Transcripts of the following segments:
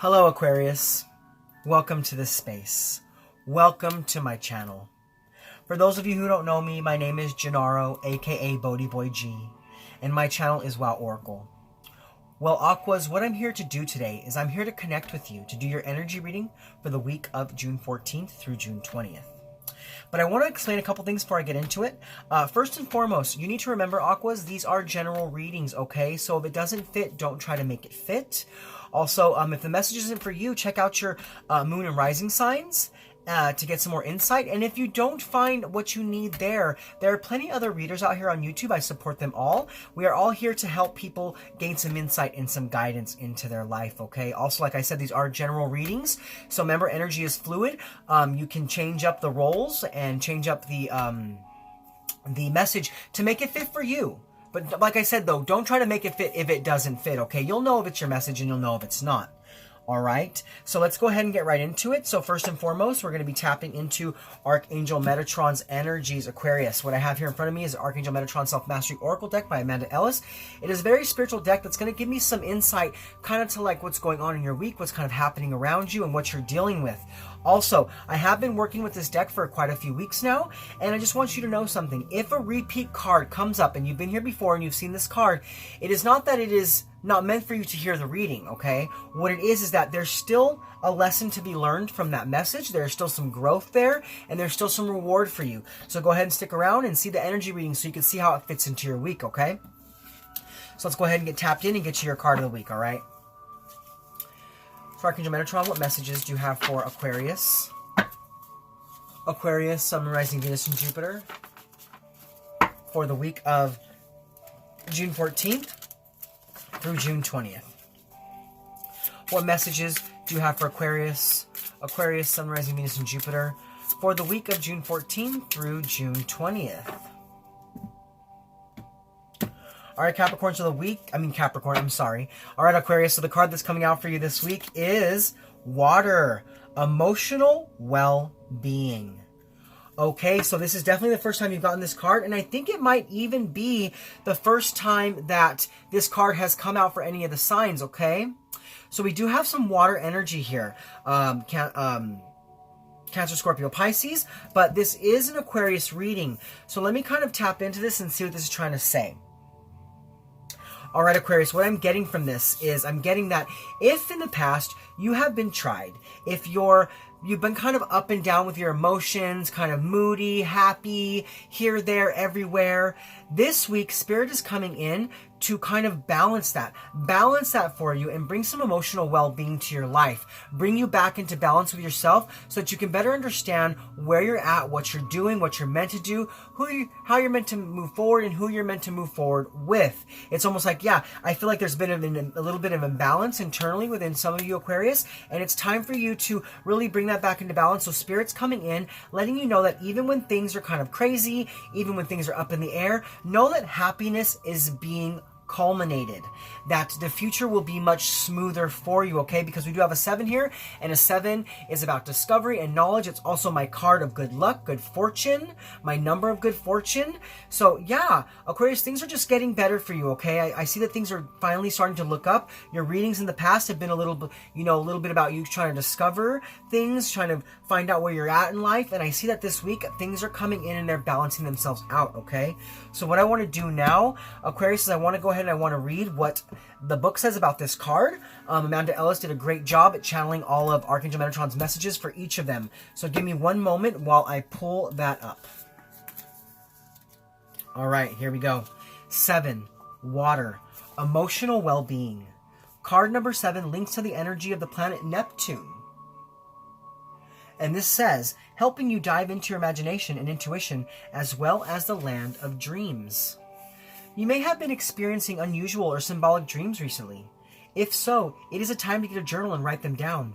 Hello Aquarius, welcome to this space. Welcome to my channel. For those of you who don't know me, my name is Gennaro, aka BhodiBoy G, and my channel is Wow Oracle. Well, Aquas, what I'm here to do today is I'm here to connect with you to do your energy reading for the week of June 14th through June 20th. But I want to explain a couple things before I get into it. First and foremost, you need to remember, Aquas, these are general readings, okay? So if it doesn't fit, don't try to make it fit. Also, if the message isn't for you, check out your moon and rising signs to get some more insight. And if you don't find what you need there are plenty other readers out here on YouTube. I support them all. We are all here to help people gain some insight and some guidance into their life, okay? Also, like I said, these are general readings. So remember, energy is fluid. You can change up the roles and change up the message to make it fit for you. But like I said, though, don't try to make it fit if it doesn't fit, okay? You'll know if it's your message and you'll know if it's not. All right, so let's go ahead and get right into it. So first and foremost, we're going to be tapping into Archangel Metatron's energies, Aquarius. What I have here in front of me is Archangel Metatron Self-Mastery Oracle deck by Ellis. It is a very spiritual deck that's going to give me some insight kind of to like what's going on in your week, what's kind of happening around you, and what you're dealing with. Also, I have been working with this deck for quite a few weeks now, and I just want you to know something. If a repeat card comes up, and you've been here before and you've seen this card, it is not that it is not meant for you to hear the reading, okay? What it is that there's still a lesson to be learned from that message. There's still some growth there, and there's still some reward for you. So go ahead and stick around and see the energy reading so you can see how it fits into your week, okay? So let's go ahead and get tapped in and get you your card of the week, all right? So Archangel Metatron, what messages do you have for Aquarius? Aquarius, Sun, Rising, Venus, and Jupiter for the week of June 14th through June 20th. What messages do you have for Aquarius? Aquarius, Sun, Rising, Venus, and Jupiter for the week of June 14th through June 20th. All right, Capricorn, so Capricorn, I'm sorry. All right, Aquarius, so the card that's coming out for you this week is Water, Emotional Well-Being. Okay, so this is definitely the first time you've gotten this card, and I think it might even be the first time that this card has come out for any of the signs, okay? So we do have some water energy here. Cancer, Scorpio, Pisces, but this is an Aquarius reading. So let me kind of tap into this and see what this is trying to say. All right, Aquarius, what I'm getting from this is I'm getting that if in the past you have been tried, if you've been kind of up and down with your emotions, kind of moody, happy, here, there, everywhere, this week, Spirit is coming in to kind of balance that for you and bring some emotional well-being to your life. Bring you back into balance with yourself so that you can better understand where you're at, what you're doing, what you're meant to do, how you're meant to move forward, and who you're meant to move forward with. It's almost like, yeah, I feel like there's been a little bit of imbalance internally within some of you, Aquarius, and it's time for you to really bring that back into balance. So Spirit's coming in, letting you know that even when things are kind of crazy, even when things are up in the air, know that happiness is being culminated, that the future will be much smoother for you, okay? Because we do have a 7 here, and a 7 is about discovery and knowledge. It's also my card of good luck, good fortune, my number of good fortune. So yeah, Aquarius, things are just getting better for you, okay? I see that things are finally starting to look up. Your readings in the past have been a little bit about you trying to discover things, trying to find out where you're at in life, and I see that this week things are coming in and they're balancing themselves out, okay? So what I want to do now, Aquarius, is I want to go ahead and I want to read what the book says about this card. Ellis did a great job at channeling all of Archangel Metatron's messages for each of them. So give me one moment while I pull that up. All right, here we go. 7, Water, Emotional Well-Being. Card number 7 links to the energy of the planet Neptune. And this says, helping you dive into your imagination and intuition as well as the land of dreams. You may have been experiencing unusual or symbolic dreams recently. If so, it is a time to get a journal and write them down.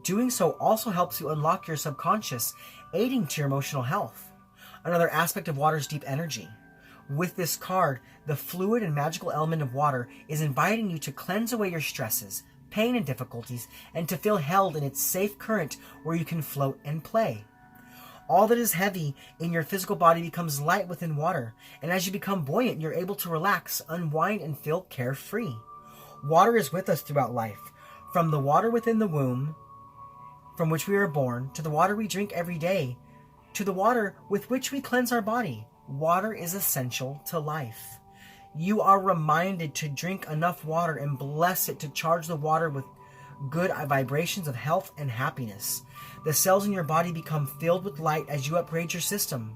Doing so also helps you unlock your subconscious, aiding to your emotional health. Another aspect of water's deep energy. With this card, the fluid and magical element of water is inviting you to cleanse away your stresses, pain, and difficulties, and to feel held in its safe current where you can float and play. All that is heavy in your physical body becomes light within water, and as you become buoyant, you're able to relax, unwind, and feel carefree. Water is with us throughout life, From the water within the womb, from which we are born, to the water we drink every day, to the water with which we cleanse our body, water is essential to life. You are reminded to drink enough water and bless it to charge the water with good vibrations of health and happiness. The cells in your body become filled with light as you upgrade your system.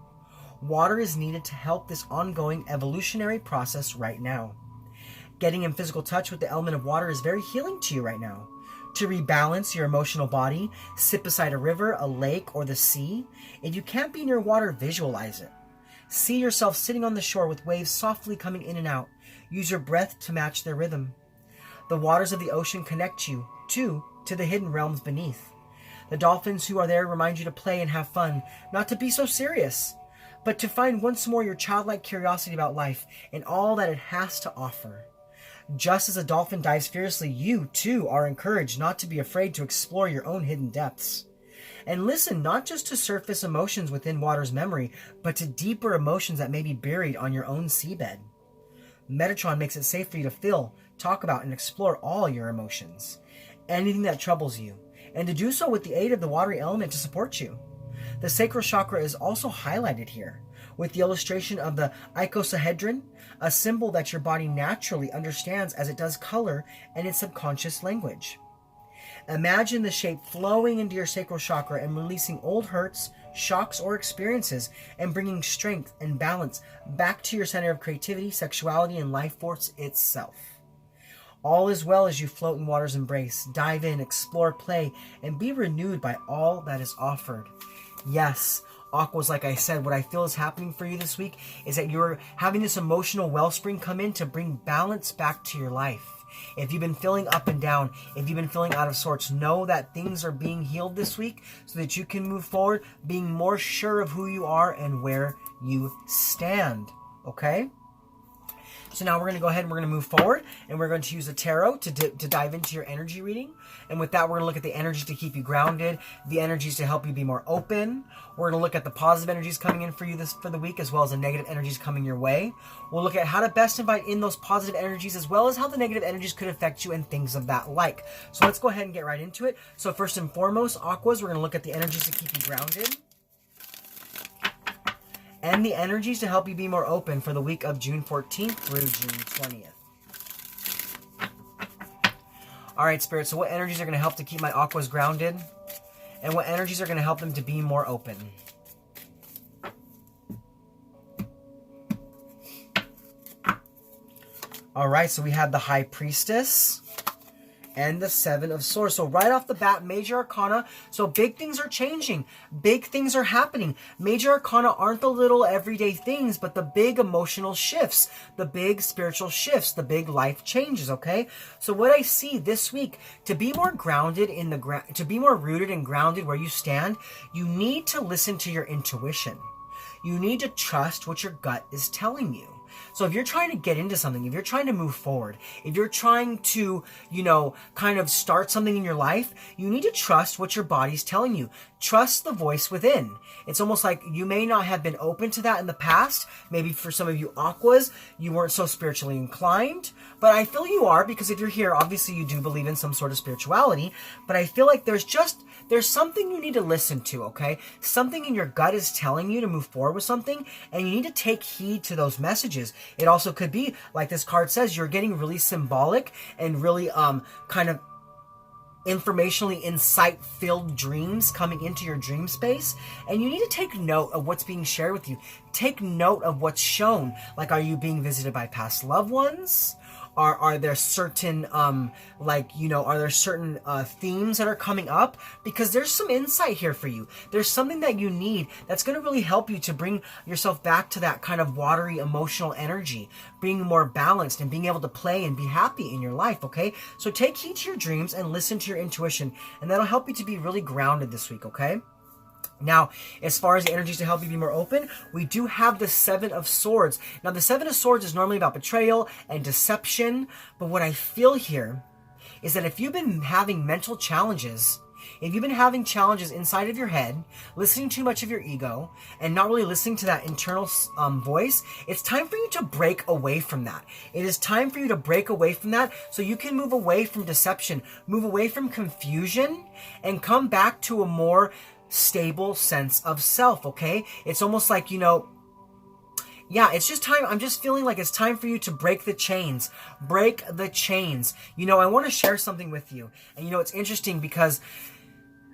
Water is needed to help this ongoing evolutionary process right now. Getting in physical touch with the element of water is very healing to you right now. To rebalance your emotional body, sit beside a river, a lake, or the sea. If you can't be near water, visualize it. See yourself sitting on the shore with waves softly coming in and out. Use your breath to match their rhythm. The waters of the ocean connect you, too, to the hidden realms beneath. The dolphins who are there remind you to play and have fun, not to be so serious, but to find once more your childlike curiosity about life and all that it has to offer. Just as a dolphin dives fiercely, you, too, are encouraged not to be afraid to explore your own hidden depths. And listen not just to surface emotions within water's memory, but to deeper emotions that may be buried on your own seabed. Metatron makes it safe for you to feel, talk about, and explore all your emotions, anything that troubles you, and to do so with the aid of the watery element to support you. The sacral chakra is also highlighted here, with the illustration of the icosahedron, a symbol that your body naturally understands as it does color and its subconscious language. Imagine the shape flowing into your sacral chakra and releasing old hurts, shocks, or experiences, and bringing strength and balance back to your center of creativity, sexuality, and life force itself. All is well as you float in water's embrace. Dive in, explore, play, and be renewed by all that is offered. Yes, Aquas, like I said, what I feel is happening for you this week is that you're having this emotional wellspring come in to bring balance back to your life. If you've been feeling up and down, if you've been feeling out of sorts, know that things are being healed this week so that you can move forward being more sure of who you are and where you stand. Okay? So now we're going to go ahead and we're going to move forward, and we're going to use a tarot to dive into your energy reading. And with that, we're going to look at the energies to keep you grounded, the energies to help you be more open. We're going to look at the positive energies coming in for you for the week, as well as the negative energies coming your way. We'll look at how to best invite in those positive energies, as well as how the negative energies could affect you and things of that like. So let's go ahead and get right into it. So first and foremost, Aquas, we're going to look at the energies to keep you grounded, and the energies to help you be more open for the week of June 14th through June 20th. All right, Spirit, so what energies are going to help to keep my Aquas grounded? And what energies are going to help them to be more open? All right, so we have the High Priestess and the Seven of Swords. So right off the bat, Major Arcana. So big things are changing. Big things are happening. Major Arcana aren't the little everyday things, but the big emotional shifts, the big spiritual shifts, the big life changes, okay? So what I see this week, to be more grounded in the to be more rooted and grounded where you stand, you need to listen to your intuition. You need to trust what your gut is telling you. So if you're trying to get into something, if you're trying to move forward, if you're trying to, kind of start something in your life, you need to trust what your body's telling you. Trust the voice within. It's almost like you may not have been open to that in the past. Maybe for some of you Aquas, you weren't so spiritually inclined, but I feel you are, because if you're here, obviously you do believe in some sort of spirituality, but I feel like there's something you need to listen to, okay? Something in your gut is telling you to move forward with something, and you need to take heed to those messages. It also could be, like this card says, you're getting really symbolic and really kind of informationally insight-filled dreams coming into your dream space, and you need to take note of what's being shared with you. Take note of what's shown. Like, are you being visited by past loved ones? Are there certain are there certain themes that are coming up? Because there's some insight here for you. There's something that you need that's going to really help you to bring yourself back to that kind of watery emotional energy, being more balanced and being able to play and be happy in your life, okay? So take heed to your dreams and listen to your intuition, and that'll help you to be really grounded this week, okay? Now, as far as the energies to help you be more open, we do have the Seven of Swords. Now, the Seven of Swords is normally about betrayal and deception, but what I feel here is that if you've been having mental challenges, If you've been having challenges inside of your head, listening too much of your ego, and not really listening to that internal voice, it's time for you to break away from that. It is time for you to break away from that so you can move away from deception, move away from confusion, and come back to a more stable sense of self, okay? It's almost like, yeah, it's just time. I'm just feeling like it's time for you to break the chains. Break the chains. I want to share something with you. And it's interesting because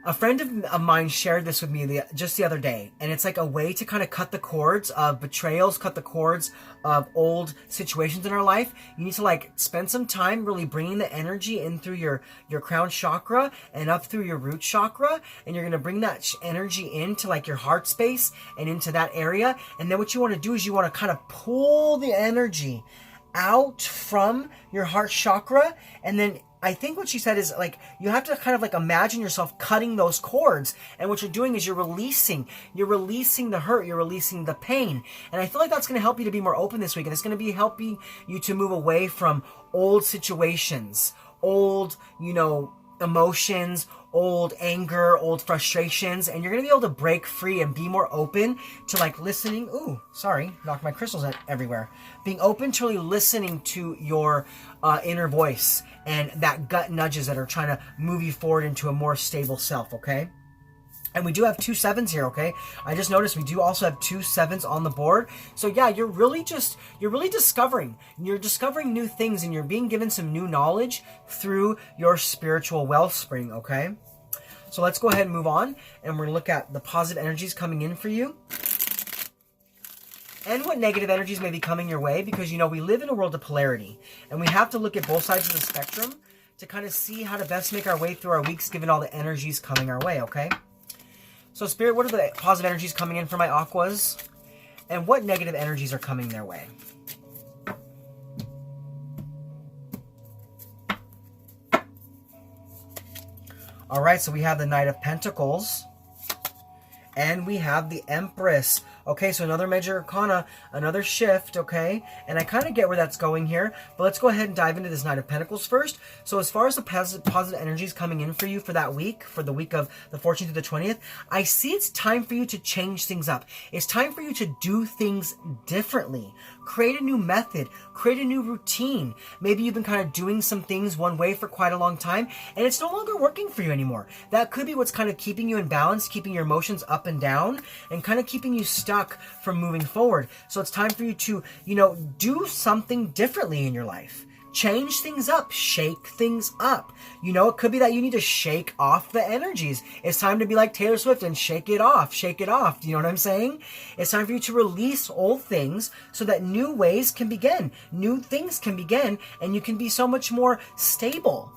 a friend of mine shared this with me just the other day. And it's like a way to kind of cut the cords of betrayals, cut the cords of old situations in our life. You need to spend some time really bringing the energy in through your crown chakra and up through your root chakra. And you're going to bring that energy into your heart space and into that area. And then what you want to do is you want to kind of pull the energy out from your heart chakra. And then I think what she said is you have to kind of imagine yourself cutting those cords, and what you're doing is you're releasing the hurt, you're releasing the pain. And I feel like that's going to help you to be more open this week, and it's going to be helping you to move away from old situations, old, emotions, old anger, old frustrations, and you're going to be able to break free and be more open to listening. Ooh, sorry, knocked my crystals everywhere. Being open to really listening to your inner voice and that gut nudges that are trying to move you forward into a more stable self, okay? And we do have 2 7s here, okay? I just noticed we do also have 2 7s on the board. So yeah, you're really discovering. You're discovering new things, and you're being given some new knowledge through your spiritual wellspring, okay? So let's go ahead and move on, and we're going to look at the positive energies coming in for you. And what negative energies may be coming your way, because, we live in a world of polarity, and we have to look at both sides of the spectrum to kind of see how to best make our way through our weeks, given all the energies coming our way, okay? So, Spirit, what are the positive energies coming in for my Aquas? And what negative energies are coming their way? All right, so we have the Knight of Pentacles. And we have the Empress. Okay, so another major arcana, another shift, okay? And I kind of get where that's going here, but let's go ahead and dive into this Knight of Pentacles first. So as far as the positive energies coming in for you for that week, for the week of the 14th to the 20th, I see it's time for you to change things up. It's time for you to do things differently. Create a new method, create a new routine. Maybe you've been kind of doing some things one way for quite a long time, and it's no longer working for you anymore. That could be what's kind of keeping you in balance, keeping your emotions up and down, and kind of keeping you stuck from moving forward. So it's time for you to, do something differently in your life. Change things up, shake things up. It could be that you need to shake off the energies. It's time to be like Taylor Swift and shake it off, shake it off. Do you know what I'm saying? It's time for you to release old things so that new ways can begin. New things can begin, and you can be so much more stable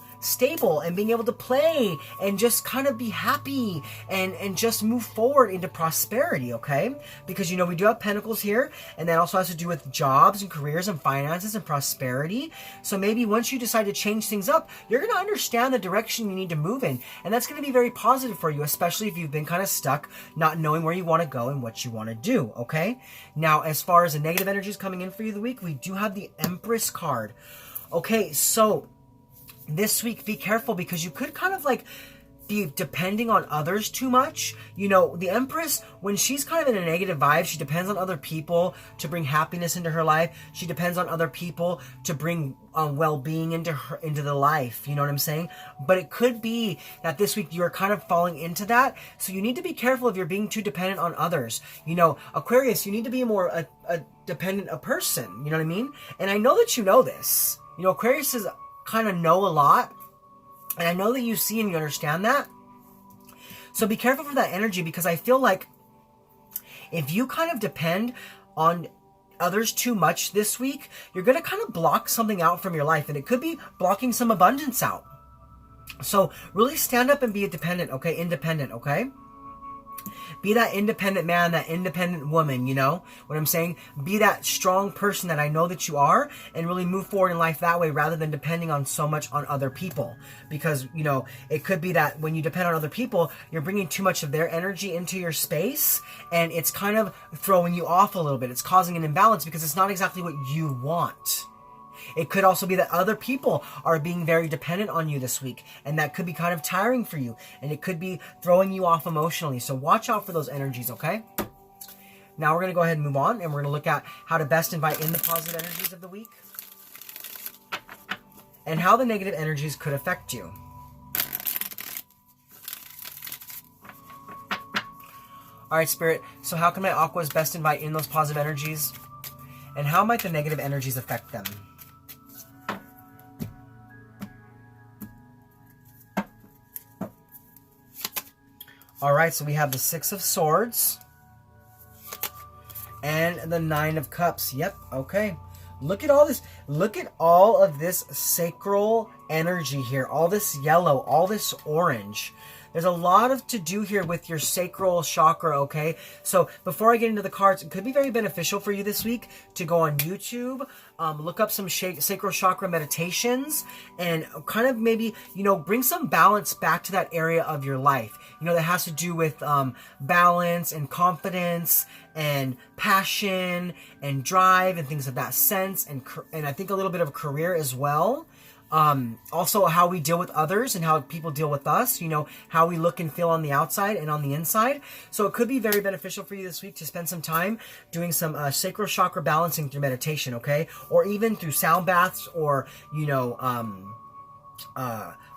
and being able to play and just kind of be happy and just move forward into prosperity, okay? Because, we do have Pentacles here, and that also has to do with jobs and careers and finances and prosperity. So maybe once you decide to change things up, you're going to understand the direction you need to move in, and that's going to be very positive for you, especially if you've been kind of stuck, not knowing where you want to go and what you want to do, okay? Now, as far as the negative energies coming in for you the week, we do have the Empress card. Okay, so this week, be careful, because you could kind of be depending on others too much. The Empress, when she's kind of in a negative vibe, she depends on other people to bring happiness into her life. She depends on other people to bring well-being into the life. You know what I'm saying? But it could be that this week you're kind of falling into that. So you need to be careful if you're being too dependent on others. Aquarius, you need to be more a dependent a person. You know what I mean? And I know that you know this. Aquarius is kind of know a lot, and I know that you see and you understand that. So be careful for that energy, because I feel like if you kind of depend on others too much this week, you're going to kind of block something out from your life, and it could be blocking some abundance out. So really stand up and be independent, okay? Be that independent man, that independent woman, what I'm saying? Be that strong person that I know that you are, and really move forward in life that way, rather than depending on so much on other people. Because, it could be that when you depend on other people, you're bringing too much of their energy into your space, and it's kind of throwing you off a little bit. It's causing an imbalance because it's not exactly what you want. It could also be that other people are being very dependent on you this week, and that could be kind of tiring for you, and it could be throwing you off emotionally. So watch out for those energies, okay? Now we're going to go ahead and move on, and we're going to look at how to best invite in the positive energies of the week and how the negative energies could affect you. All right, Spirit, so how can my aquas best invite in those positive energies? And how might the negative energies affect them? All right, so we have the Six of Swords and the Nine of Cups. Yep, okay. Look at all this. Look at all of this sacral energy here. All this yellow, all this orange. There's a lot of to do here with your sacral chakra, okay? So before I get into the cards, it could be very beneficial for you this week to go on YouTube, look up some sacral chakra meditations, and kind of maybe, bring some balance back to that area of your life. That has to do with balance and confidence and passion and drive and things of that sense, and I think a little bit of a career as well. Also how we deal with others and how people deal with us, how we look and feel on the outside and on the inside. So it could be very beneficial for you this week to spend some time doing some sacral chakra balancing through meditation, okay? Or even through sound baths, or,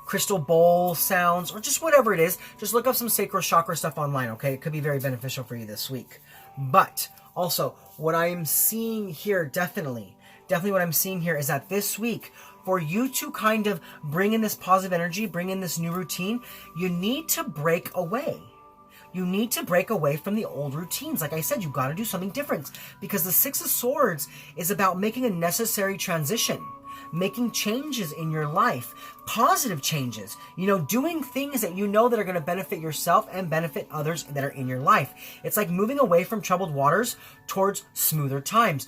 crystal bowl sounds, or just whatever it is. Just look up some sacral chakra stuff online, okay? It could be very beneficial for you this week. But also, what I am seeing here, definitely what I'm seeing here is that this week, for you to kind of bring in this positive energy, bring in this new routine, you need to break away. You need to break away from the old routines. Like I said, you got to do something different, because the Six of Swords is about making a necessary transition, making changes in your life, positive changes, doing things that that are going to benefit yourself and benefit others that are in your life. It's like moving away from troubled waters towards smoother times,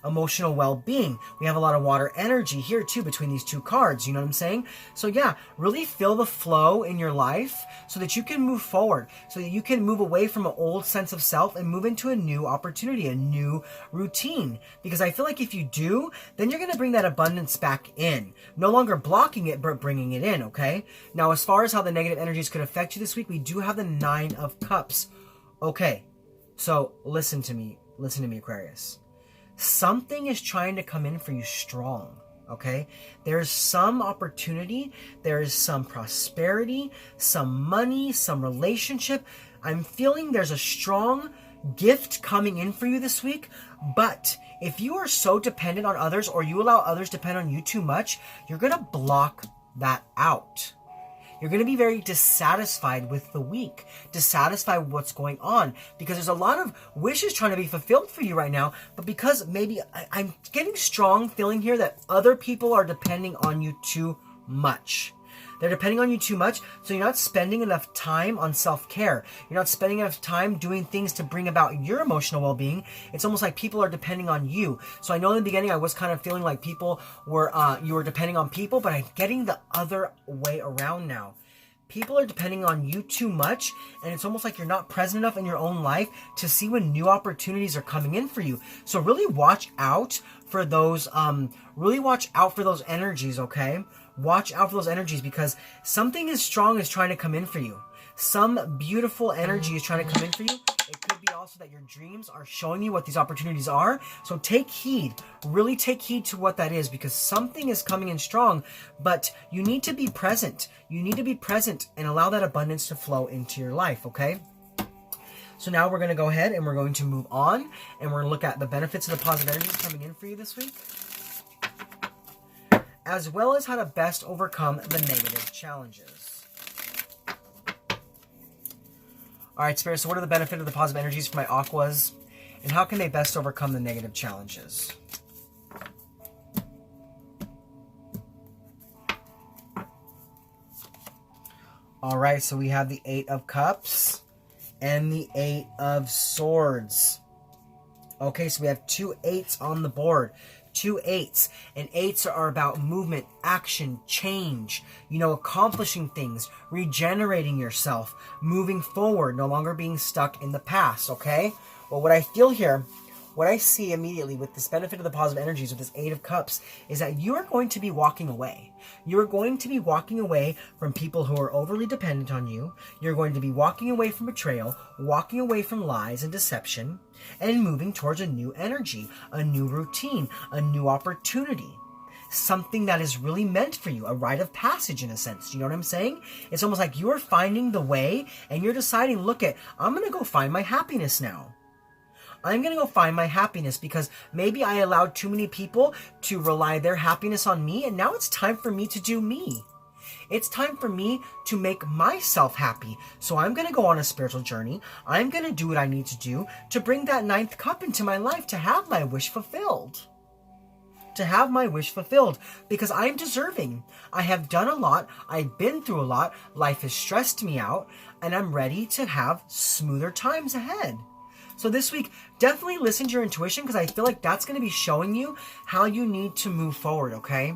emotional well-being. We have a lot of water energy here too between these two cards, you know what I'm saying? So yeah, really feel the flow in your life so that you can move forward, so that you can move away from an old sense of self and move into a new opportunity, a new routine. Because I feel like if you do, then you're going to bring that abundance back in. No longer blocking it, but bringing it in, okay? Now, as far as how the negative energies could affect you this week, we do have the Nine of Cups. Okay, so listen to me, Aquarius. Something is trying to come in for you strong, okay? There's some opportunity, there is some prosperity, some money, some relationship. I'm feeling there's a strong gift coming in for you this week, but if you are so dependent on others, or you allow others to depend on you too much, you're going to block that out. You're going to be very dissatisfied with the week, dissatisfied with what's going on, because there's a lot of wishes trying to be fulfilled for you right now, but because maybe I'm getting strong feeling here that other people are depending on you too much. They're depending on you too much, so you're not spending enough time on self-care. You're not spending enough time doing things to bring about your emotional well-being. It's almost like people are depending on you. So I know in the beginning I was kind of feeling like people were, you were depending on people, but I'm getting the other way around now. People are depending on you too much, and it's almost like you're not present enough in your own life to see when new opportunities are coming in for you. So really watch out for those, energies, okay? Watch out for those energies, because something as strong is trying to come in for you. Some beautiful energy is trying to come in for you. It could be also that your dreams are showing you what these opportunities are. So take heed, really take heed to what that is, because something is coming in strong, but you need to be present. You need to be present and allow that abundance to flow into your life, okay? So now we're going to go ahead and we're going to move on, and we're going to look at the benefits of the positive energies coming in for you this week, as well as how to best overcome the negative challenges. All right, Spirit, so what are the benefits of the positive energies for my aquas, and how can they best overcome the negative challenges? All right, so we have the Eight of Cups and the Eight of Swords. Okay, so we have two eights on the board. Two eights, and eights are about movement, action, change, accomplishing things, regenerating yourself, moving forward, no longer being stuck in the past, okay? Well, what I feel here, what I see immediately with this benefit of the positive energies with this Eight of Cups is that you are going to be walking away. You are going to be walking away from people who are overly dependent on you. You're going to be walking away from betrayal, walking away from lies and deception, and moving towards a new energy, a new routine, a new opportunity. Something that is really meant for you, a rite of passage in a sense. You know what I'm saying? It's almost like you're finding the way and you're deciding, look I'm going to go find my happiness now. I'm going to go find my happiness because maybe I allowed too many people to rely their happiness on me, and now it's time for me to do me. It's time for me to make myself happy. So I'm going to go on a spiritual journey. I'm going to do what I need to do to bring that ninth cup into my life to have my wish fulfilled. To have my wish fulfilled because I'm deserving. I have done a lot. I've been through a lot. Life has stressed me out and I'm ready to have smoother times ahead. So this week, definitely listen to your intuition because I feel like that's going to be showing you how you need to move forward, okay?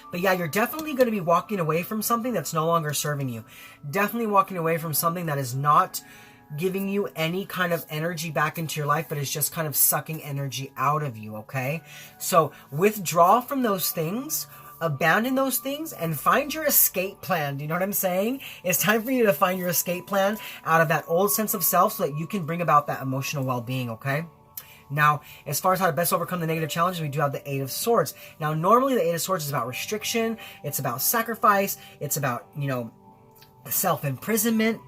But yeah, you're definitely going to be walking away from something that's no longer serving you. Definitely walking away from something that is not giving you any kind of energy back into your life, but is just kind of sucking energy out of you, okay? So withdraw from those things, abandon those things, and find your escape plan. Do you know what I'm saying? It's time for you to find your escape plan out of that old sense of self so that you can bring about that emotional well-being, okay? Now, as far as how to best overcome the negative challenges, we do have the Eight of Swords. Now, normally the Eight of Swords is about restriction, it's about sacrifice, it's about, self-imprisonment.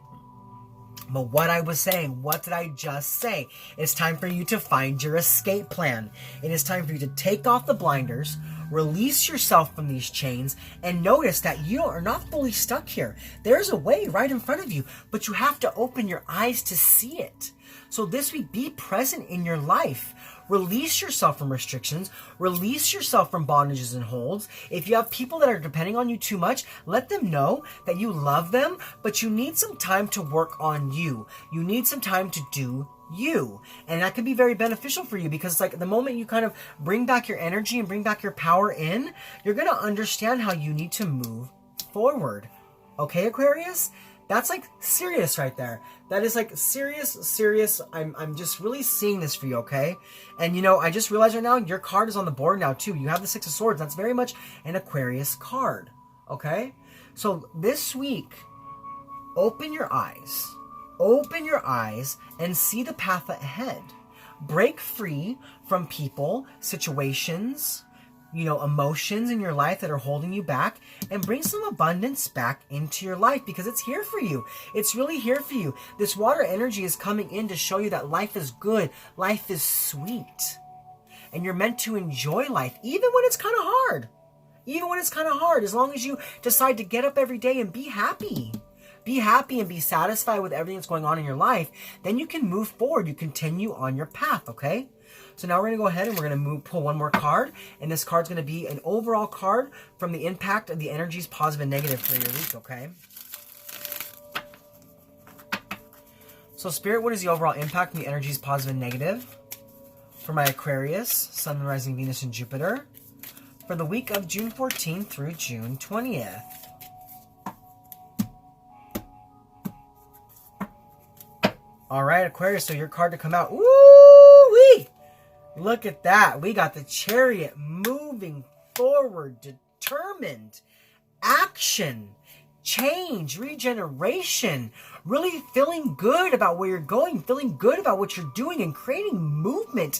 But what I was saying, what did I just say? It's time for you to find your escape plan. It is time for you to take off the blinders, release yourself from these chains, and notice that you are not fully stuck here. There's a way right in front of you, but you have to open your eyes to see it. So this week, be present in your life. Release yourself from restrictions. Release yourself from bondages and holds. If you have people that are depending on you too much, let them know that you love them, but you need some time to work on you. You need some time to do you. And that can be very beneficial for you because it's like the moment you kind of bring back your energy and bring back your power in, you're going to understand how you need to move forward. Okay, Aquarius? That's like serious right there. That is like serious. I'm just really seeing this for you, okay? And I just realized right now, your card is on the board now too. You have the Six of Swords. That's very much an Aquarius card, okay? So this week, open your eyes. Open your eyes and see the path ahead. Break free from people, situations, emotions in your life that are holding you back, and bring some abundance back into your life because it's here for you. It's really here for you. This water energy is coming in to show you that life is good. Life is sweet. And you're meant to enjoy life, even when it's kind of hard. Even when it's kind of hard, as long as you decide to get up every day and be happy. Be happy and be satisfied with everything that's going on in your life. Then you can move forward. You continue on your path, okay? So now we're going to go ahead and we're going to pull one more card. And this card's going to be an overall card from the impact of the energies, positive and negative for your week, okay? So Spirit, what is the overall impact from the energies, positive and negative for my Aquarius, Sun, Moon, Rising, Venus, and Jupiter for the week of June 14th through June 20th? All right, Aquarius, so your card to come out. Woo-wee! Look at that. We got the Chariot moving forward, determined, action, change, regeneration, really feeling good about where you're going, feeling good about what you're doing, and creating movement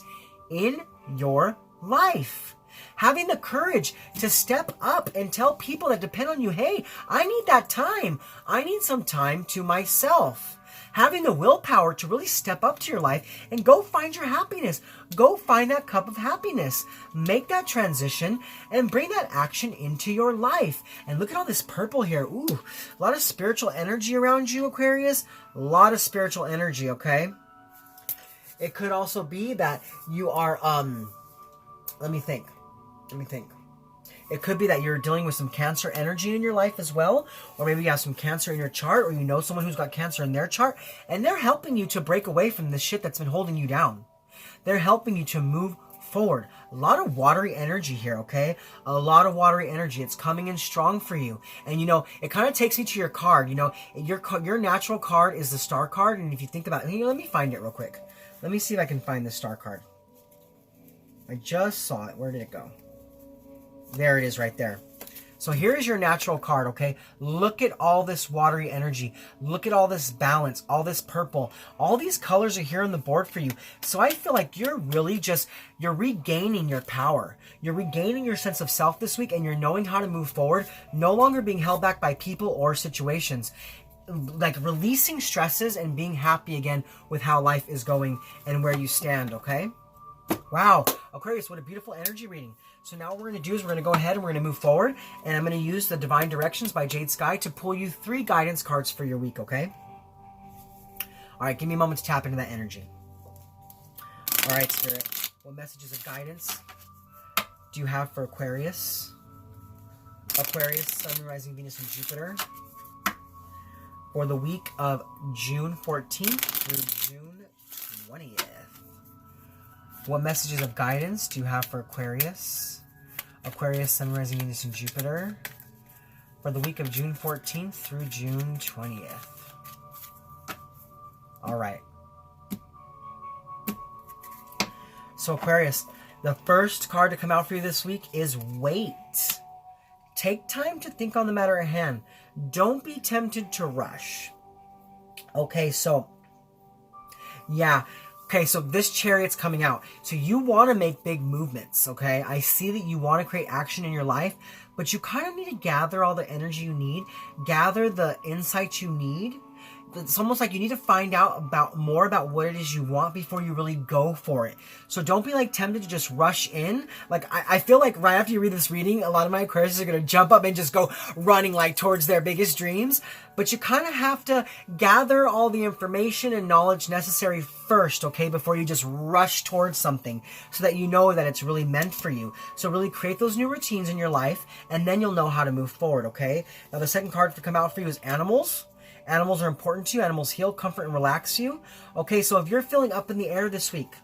in your life. Having the courage to step up and tell people that depend on you, hey, I need that time. I need some time to myself. Having the willpower to really step up to your life and go find your happiness. Go find that cup of happiness. Make that transition and bring that action into your life. And look at all this purple here. Ooh, a lot of spiritual energy around you, Aquarius. A lot of spiritual energy, okay? It could also be that you are, let me think. It could be that you're dealing with some Cancer energy in your life as well. Or maybe you have some Cancer in your chart, or you know someone who's got Cancer in their chart. And they're helping you to break away from the shit that's been holding you down. They're helping you to move forward. A lot of watery energy here, okay? A lot of watery energy. It's coming in strong for you. And it kind of takes me to your card. Your natural card is the Star card. And if you think about it, let me find it real quick. Let me see if I can find the star card. I just saw it. Where did it go? There it is right there. So here is your natural card, okay? Look at all this watery energy. Look at all this balance, all this purple. All these colors are here on the board for you. So I feel like you're really just, you're regaining your power. You're regaining your sense of self this week, and you're knowing how to move forward, no longer being held back by people or situations. Like releasing stresses and being happy again with how life is going and where you stand, okay? Wow, Aquarius, what a beautiful energy reading. So now what we're going to do is we're going to go ahead and we're going to move forward, and I'm going to use the Divine Directions by Jade-Sky to pull you 3 guidance cards for your week, okay? All right, give me a moment to tap into that energy. All right, Spirit, what messages of guidance do you have for Aquarius? Aquarius, Sun, Moon, Rising, Venus, and Jupiter for the week of June 14th through June 20th. What messages of guidance do you have for Aquarius? Aquarius, Sun, Rising, Venus, and Jupiter for the week of June 14th through June 20th. All right. So Aquarius, the first card to come out for you this week is Wait. Take time to think on the matter at hand. Don't be tempted to rush. Okay, so yeah. Okay, so this Chariot's coming out. So you want to make big movements, okay? I see that you want to create action in your life, but you kind of need to gather all the energy you need, gather the insights you need. It's almost like you need to find out more about what it is you want before you really go for it. So don't be like tempted to just rush in. Like I feel like right after you read this reading, a lot of my Aquarius are going to jump up and just go running like towards their biggest dreams. But you kind of have to gather all the information and knowledge necessary first, okay, before you just rush towards something, so that you know that it's really meant for you. So really create those new routines in your life, and then you'll know how to move forward, okay? Now the second card to come out for you is Animals. Animals are important to you. Animals heal, comfort, and relax you. Okay, so if you're feeling up in the air this week,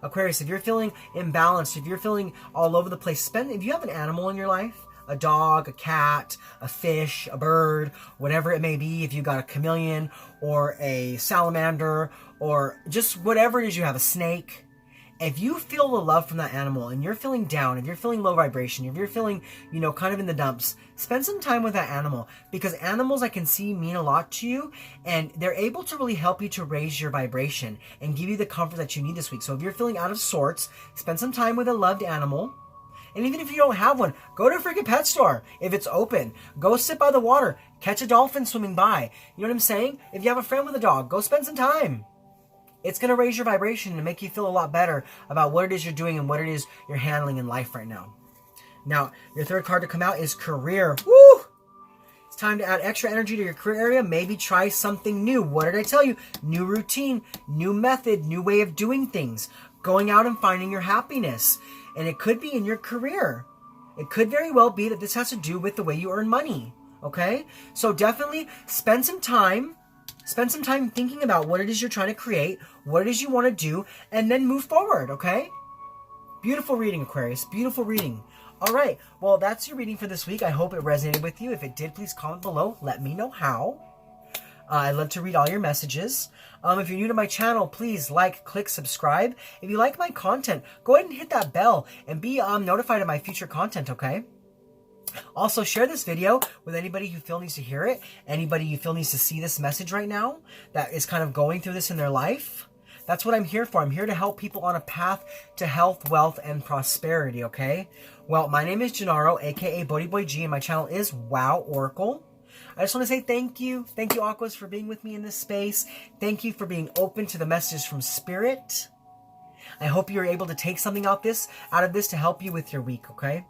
Aquarius, if you're feeling imbalanced, if you're feeling all over the place, if you have an animal in your life, a dog, a cat, a fish, a bird, whatever it may be, if you got a chameleon or a salamander or just whatever it is you have, a snake, if you feel the love from that animal and you're feeling down, if you're feeling low vibration, if you're feeling, you know, kind of in the dumps, spend some time with that animal, because animals I can see mean a lot to you, and they're able to really help you to raise your vibration and give you the comfort that you need this week. So if you're feeling out of sorts, spend some time with a loved animal. And even if you don't have one, go to a freaking pet store if it's open. Go sit by the water, catch a dolphin swimming by. You know what I'm saying? If you have a friend with a dog, go spend some time. It's going to raise your vibration and make you feel a lot better about what it is you're doing and what it is you're handling in life right now. Now, your third card to come out is Career. Woo! It's time to add extra energy to your career area. Maybe try something new. What did I tell you? New routine, new method, new way of doing things. Going out and finding your happiness. And it could be in your career. It could very well be that this has to do with the way you earn money. Okay? So definitely spend some time thinking about what it is you're trying to create, what it is you want to do, and then move forward, okay? Beautiful reading, Aquarius. Beautiful reading. All right. Well, that's your reading for this week. I hope it resonated with you. If it did, please comment below. Let me know how. I'd love to read all your messages. If you're new to my channel, please like, click, subscribe. If you like my content, go ahead and hit that bell and be notified of my future content, okay? Also, share this video with anybody you feel needs to hear it, anybody you feel needs to see this message right now that is kind of going through this in their life. That's what I'm here for. I'm here to help people on a path to health, wealth, and prosperity, okay? Well, my name is Gennaro, aka BhodiBoy G, and my channel is Wow Oracle. I just want to say thank you. Thank you, Aquas, for being with me in this space. Thank you for being open to the messages from Spirit. I hope you're able to take something out of this to help you with your week, okay?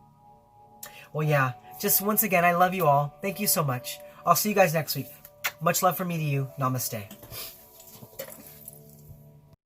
Well, yeah, just once again, I love you all. Thank you so much. I'll see you guys next week. Much love from me to you. Namaste.